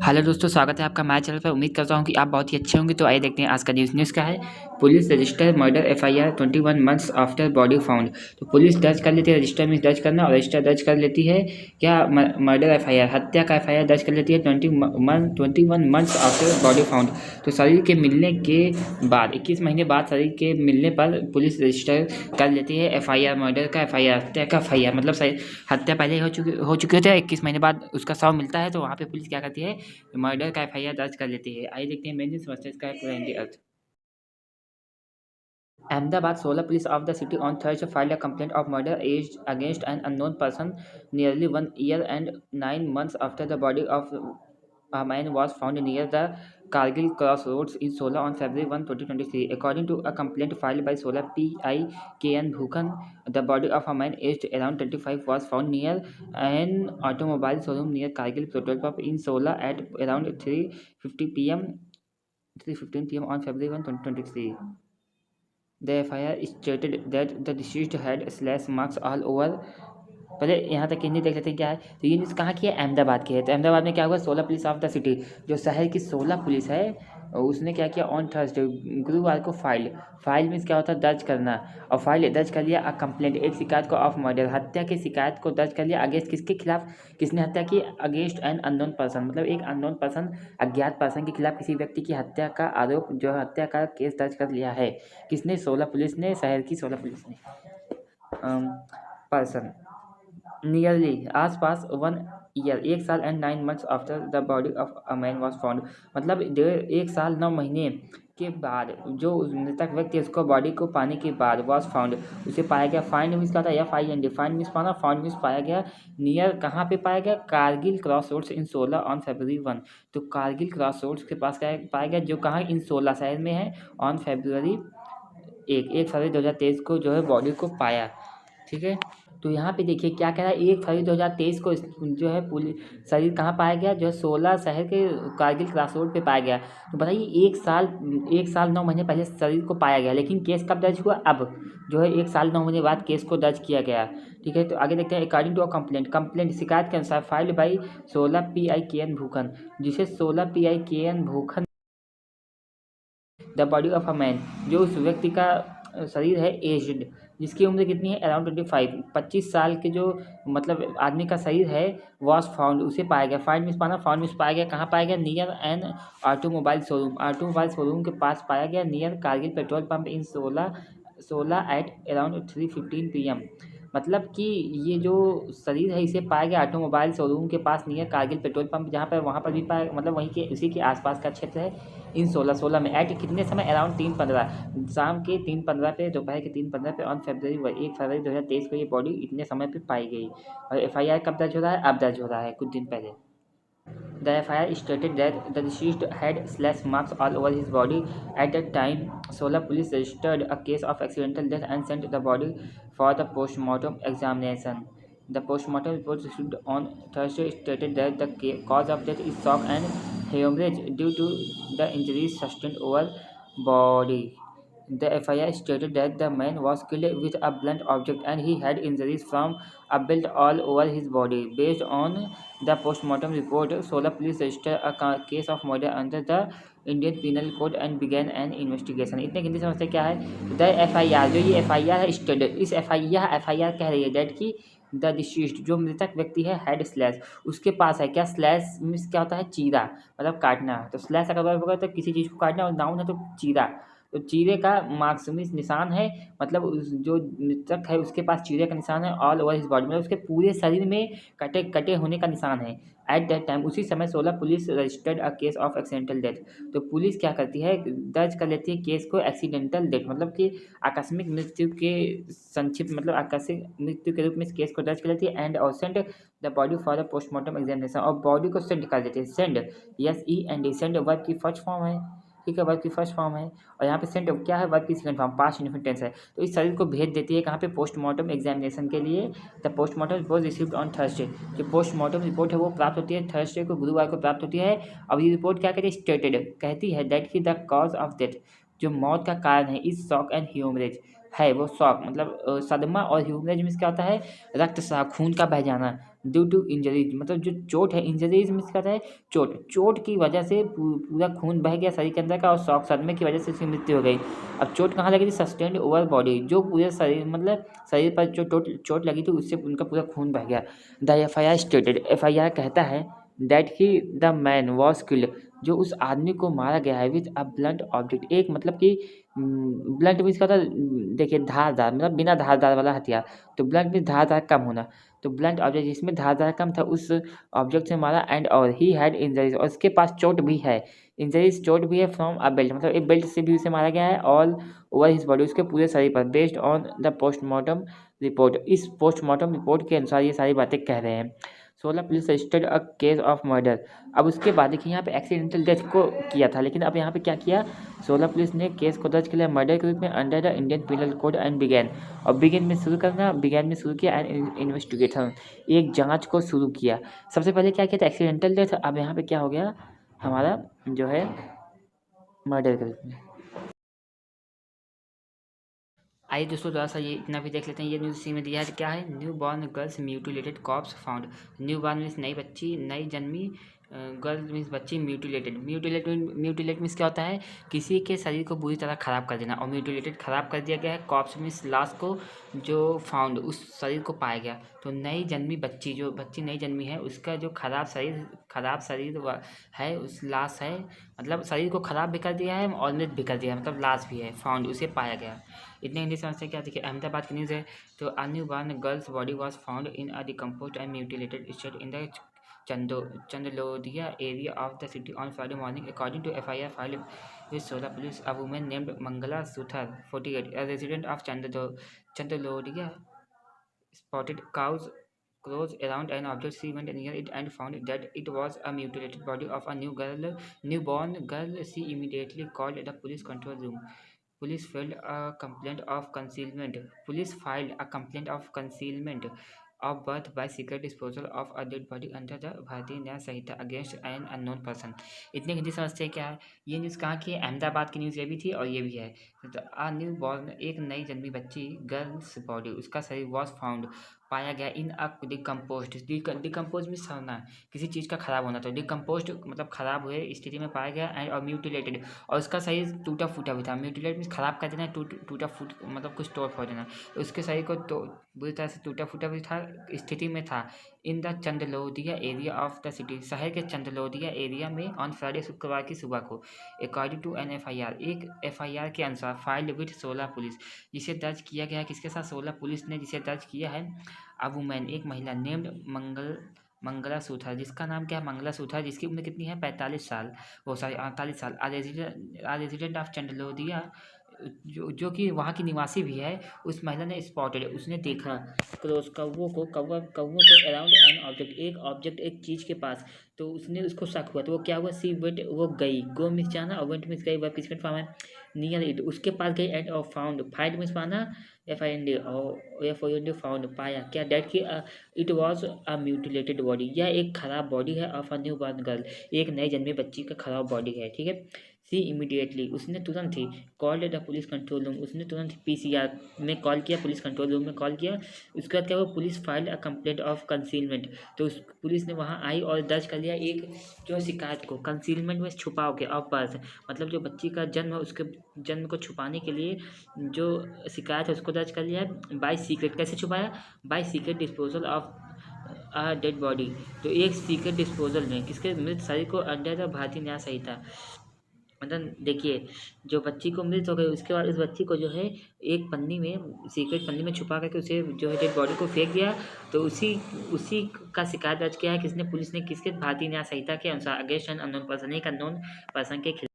Hello दोस्तों, स्वागत है आपका हमारे चैनल पर। उम्मीद करता हूँ कि आप बहुत ही अच्छे होंगे। तो आइए देखते हैं आज का न्यूज़ क्या है। Police register murder FIR 21 months after body found. तो पुलिस दर्ज कर लेती है, रजिस्टर में दर्ज करना, और रजिस्टर दर्ज कर लेती है क्या, मर्डर एफआईआर, हत्या का एफआईआर दर्ज कर लेती है 21 मंथ्स आफ्टर बॉडी फाउंड। तो शरीर के मिलने के बाद 21 महीने बाद शरीर के मिलने पर पुलिस रजिस्टर कर लेती है एफआईआर, मर्डर का एफआईआर, हत्या का एफआईआर। मतलब हत्या पहले ही हो चुकी होती है, 21 महीने बाद उसका शव मिलता है, तो वहाँ पे पुलिस क्या करती है, मर्डर का एफआईआर दर्ज कर लेती है। आइए देखते हैं मेन न्यूज़ समझते हैं इसका पूरा इन अर्थ। Ahmedabad Solar Police of the city on Thursday filed a complaint of murder aged against an unknown person nearly 1 year and 9 months after the body of a man was found near the Kargil crossroads in Sola on February 1, 2023. According to a complaint filed by Sola PI KN Bhukan, the body of a man aged around 25 was found near an automobile showroom near Kargil petrol pump in Sola at around 3:15 p.m. on February 1, 2023. The FIR stated that the deceased had slash marks all over। पहले यहाँ तक हिंदी देख लेते हैं क्या है। तो ये न्यूज़ कहाँ की है, अहमदाबाद की है। तो अहमदाबाद में क्या हुआ, सोलह पुलिस ऑफ द सिटी, जो शहर की 16 पुलिस है, उसने क्या किया, ऑन थर्सडे गुरुवार को फाइल मीन्स क्या होता है, दर्ज करना। और फाइल दर्ज कर लिया, कंप्लेंट, एक शिकायत को ऑफ मर्डर, हत्या की शिकायत को दर्ज कर लिया अगेंस्ट किसके खिलाफ, किसने हत्या की, अगेंस्ट एन अननोन पर्सन, मतलब एक अननोन पर्सन, अज्ञात पर्सन के खिलाफ किसी व्यक्ति की हत्या का आरोप, जो हत्या का केस दर्ज कर लिया है। किसने, 16 पुलिस ने, शहर की 16 पुलिस ने। पर्सन नियरली आसपास 1 year, 1 साल and 9 months after the body of a man was found. मतलब 1 साल 9 महीने के बाद जो मृतक व्यक्ति, उसको बॉडी को पाने के बाद वॉज फाउंड, उसे पाया गया। फाइंड मीन्स क्या होता है, FIND, फाइंड मीन्स पाना, फाउंड मीन्स पाया गया। नियर कहाँ पे पाया गया, कारगिल क्रॉस रोड्स इन सोला ऑन February 1। तो कारगिल क्रॉस रोड्स के पास क्या पाया गया, जो कहाँ, इन सोला शहर में है, ऑन February 1 फरवरी 2023 को जो है बॉडी को पाया। ठीक है, तो यहाँ पे देखिए क्या कह रहा है, 1 फरवरी 2023 को जो है पुलिस शरीर कहाँ पाया गया, जो है 16 शहर के कारगिल क्रॉस रोड पे पाया गया। तो बताइए 1 साल 9 महीने पहले शरीर को पाया गया, लेकिन केस कब दर्ज हुआ, अब जो है 1 साल 9 महीने बाद केस को दर्ज किया गया। ठीक है, तो आगे देखते हैं। अकॉर्डिंग टू अ कंप्लेंट शिकायत के अनुसार फाइल्ड बाई 16 PI KN भूखन, जिसे 16 PI KN भूखन the body of a man, जो उस व्यक्ति का शरीर है, एज्ड, जिसकी उम्र कितनी है, अराउंड 25 साल के, जो मतलब आदमी का शरीर है, वॉज फाउंड, उसे पाया गया। फाइंड मीन्स पाना, फाउंड मीन्स पाया गया, कहाँ पाया गया, नियर एन ऑटोमोबाइल शोरूम के पास पाया गया, near Kargil petrol pump in 16 at around 3:15 PM। मतलब कि ये जो शरीर है, इसे पाया गया ऑटोमोबाइल शोरूम के पास, नियर कारगिल पेट्रोल पंप, जहाँ पर, वहाँ पर भी पाया, मतलब वहीं के उसी के आसपास का क्षेत्र है, इन 16 में। एट कितने समय, अराउंड 3:15, शाम के 3:15 पे, दोपहर के 3:15 पे, ऑन February 1 फरवरी 2023 को ये बॉडी इतने समय पे पाई गई। और FIR कब दर्ज हो रहा है, अब दर्ज हो रहा है, कुछ दिन पहले। The FIR stated that the deceased had slash marks all over his body. At that time, Sola police registered a case of accidental death and sent the body for the post-mortem examination. The post-mortem report received on Thursday stated that the cause of death is shock and hemorrhage due to the injuries sustained over body. The FIR stated that the man was killed with a blunt object and he had injuries from a belt all over his body. Based on the postmortem report, Sola police registered a case of murder under the Indian Penal Code and began an investigation. इतने हिंदी समझते क्या है, the FIR, जो ये FIR है stated, इस FIR कह रही है डेट की, द डिसीज्ड, जो मृतक व्यक्ति है, हेड स्लैश, उसके पास है क्या, स्लैश मीन्स क्या होता है, चीरा, मतलब काटना। तो स्लैश अगर वर्ब होगा तो किसी चीज़ को काटना, और नाउन है तो चीरा, तो चीरे का मार्क्स मीन्स निशान है, मतलब जो मृतक है उसके पास चीरे का निशान है, ऑल ओवर हिज बॉडी, मतलब उसके पूरे शरीर में कटे होने का निशान है। एट दैट टाइम, उसी समय 16 police registered a case of accidental death. तो पुलिस क्या करती है, दर्ज कर लेती है केस को एक्सीडेंटल डेथ, मतलब कि आकस्मिक मृत्यु के संक्षिप्त, मतलब आकस्मिक मृत्यु के रूप में इस केस को दर्ज कर लेती है। एंड और send the body for the postmortem examination, और बॉडी को सेंड कर देती है। सेंड, SEND, सेंड वर्ब की फर्स्ट फॉर्म है, ठीक है, वर्ब की फर्स्ट फॉर्म है। और यहाँ पे सेंड क्या है, वर्ब की second form, past indefinite tense है। तो इस शरीर को भेज देती है कहाँ पे, पोस्टमार्टम एग्जामिनेशन के लिए। The postmortem report received on Thursday, जो पोस्टमार्टम रिपोर्ट है वो प्राप्त होती है थर्सडे को, गुरुवार को प्राप्त होती है। अब ये रिपोर्ट क्या कहती है, स्टेटेड, कहती है दैट की द कॉज ऑफ डेथ, जो मौत का कारण है, इज शॉक एंड ह्यूमरेज, है वो शॉक, मतलब सदमा, और ह्यूमरेज मीन्स क्या होता है, रक्तस्राव, खून का बह जाना, ड्यू टू इंजरीज, मतलब जो चोट है, इंजरीज मीन्स क्या है, चोट की वजह से पूरा खून बह गया शरीर के अंदर का, और शॉक सदमे की वजह से उसकी मृत्यु हो गई। अब चोट कहाँ लगी थी, सस्टेन्ड ओवर बॉडी, जो पूरे शरीर मतलब शरीर पर जो चोट लगी थी उससे उनका पूरा खून बह गया। द एफ स्टेटेड, एफ कहता है that he the man was killed, जो उस आदमी को मारा गया है विथ अ ब्लंट ऑब्जेक्ट, एक मतलब कि ब्लंट मीन्स क्या था, देखिए धारदार, मतलब बिना धारदार वाला हथियार, तो ब्लंट मीन्स धारदार कम होना, तो ब्लंट ऑब्जेक्ट जिसमें धारदार कम था उस ऑब्जेक्ट से मारा, एंड और ही हैड इंजरीज, और उसके पास चोट भी है, इंजरीज चोट भी है फ्रॉम अ बेल्ट, मतलब एक बेल्ट से भी उसे मारा गया है, ऑल ओवर हिज बॉडी, उसके पूरे शरीर पर, based on the postmortem report, इस पोस्टमार्टम रिपोर्ट के अनुसार ये सारी बातें कह रहे हैं। 16 police registered a case of murder. अब उसके बाद देखिए यहाँ पे एक्सीडेंटल डेथ को किया था, लेकिन अब यहाँ पे क्या किया, 16 पुलिस ने केस को दर्ज किया मर्डर के रूप में under the Indian penal code and began, और बिगेन में शुरू किया एंड इन्वेस्टिगेशन, एक जांच को शुरू किया। सबसे पहले क्या किया था, एक्सीडेंटल डेथ, अब यहाँ पे क्या हो गया हमारा जो है मर्डर के रूप में। आइए दोस्तों थोड़ा सा ये इतना भी देख लेते हैं, ये न्यूज़ सी में दिया है क्या है, new born girls mutilated corpse found. New born means नई बच्ची, नई जन्मी, गर्ल मीन्स बच्ची, म्यूटिलेट मीन्स क्या होता है, किसी के शरीर को बुरी तरह ख़राब कर देना, और म्यूटिलेटेड ख़राब कर दिया गया है, कॉप्स मीन्स लाश को, जो फाउंड उस शरीर को पाया गया, तो नई जन्मी बच्ची, जो बच्ची नई जन्मी है उसका जो खराब शरीर है, उस लाश है, मतलब शरीर को ख़राब भी कर दिया है और मृत भी कर दिया है, मतलब लाश भी है, फाउंड उसे पाया गया। इतने हिंदी समझते क्या, देखिए अहमदाबाद की न्यूज़ है, तो a new born girls body was found in a decomposed and mutilated state in the Chandlodiya area of the city on Friday morning, according to FIR filed with Sola police. A woman named Mangala Suthar, 48, a resident of Chandlodiya, spotted crows around an object. She went near it and found that it was a mutilated body of a newborn girl. She immediately called the police control room. Police filed a complaint of concealment. Of birth by secret disposal of a dead body under the भारतीय न्याय संहिता against an unknown person। इतने हिंदी समझते हैं क्या है, ये news कहाँ की है, अहमदाबाद की न्यूज़ ये भी थी और ये भी है। तो आ न्यू बॉर्न, एक नई जन्मी बच्ची, गर्ल्स बॉडी, उसका शरीर वॉज फाउंड, पाया गया, इन अ डिकम्पोज में सड़ना, किसी चीज़ का खराब होना, तो डिकम्पोज मतलब खराब हुए स्थिति में पाया गया, एंड और म्यूटिलेटेड, और उसका शरीर टूटा फूटा भी था। म्यूटिलेट मीन्स खराब कर देना, टूटा फूट मतलब कुछ तोड़ फोड़ देना, तो उसके शरीर को तो बुरी तरह से टूटा फूटा भी था स्थिति में था। In the Chandlodiya area of the city, शहर के चंदलौदिया एरिया में, ऑन फ्राइडे, शुक्रवार की सुबह को, अकॉर्डिंग टू एन FIR, एक FIR के अनुसार, फाइल्ड विथ 16 पुलिस, जिसे दर्ज किया गया है किसके साथ, 16 पुलिस ने जिसे दर्ज किया है, अ वुमेन, एक महिला, नेम्ड मंगला सूथर, जिसका नाम क्या है, मंगला सूथर, जिसकी उम्र कितनी है, 45 साल, वो सॉरी 48 साल, रेजिडेंट ऑफ चंडलोदिया, जो कि वहाँ की निवासी भी है। उस महिला ने स्पॉटेड, उसने देखा क्रोस, कौवों को अराउंड एन ऑब्जेक्ट, एक ऑब्जेक्ट, एक चीज़ के पास, तो उसने उसको शक हुआ, तो वो क्या हुआ, सी वेंट, वो गई, गो मिस जाना, और वेंट मिस गई, वह किसके फॉर्म है, नियर इट, उसके पास गई, end of found, find miss पाना, FIND, और FOUND, फाउंड, पाया क्या, डेट की, it was a mutilated body, यह एक खराब बॉडी है, of a new born girl, एक नई जन्मी बच्ची का खराब बॉडी है, ठीक है। सी इमीडिएटली, उसने तुरंत ही, called the police control room, उसने तुरंत PCR में कॉल किया, पुलिस कंट्रोल रूम में कॉल किया। उसके बाद क्या हुआ, police filed a complaint of concealment, तो उस पुलिस ने वहाँ आई और दर्ज कर लिया एक जो शिकायत को, कंसीलमेंट में छुपाव के, ऑफ बर्थ, मतलब जो बच्ची का जन्म है उसके जन्म को छुपाने के लिए जो शिकायत है उसको दर्ज कर लिया है। बाय सीक्रेट, कैसे छुपाया, by secret disposal of a dead body, तो एक सीक्रेट डिस्पोजल में किसके, मृत शरीर को, अंडर द भारतीय न्याय संहिता, मतलब देखिए जो बच्ची को मृत हो गई, उसके बाद उस बच्ची को जो है एक पन्नी में, सीक्रेट पन्नी में छुपा करके उसे जो है डेड बॉडी को फेंक दिया, तो उसी का शिकायत दर्ज किया है किसने, पुलिस ने, किसके, भारतीय न्याय संहिता के अनुसार, अगेंस्ट एन अननोन पर्सन, एक अननोन पर्सन के खिलाफ।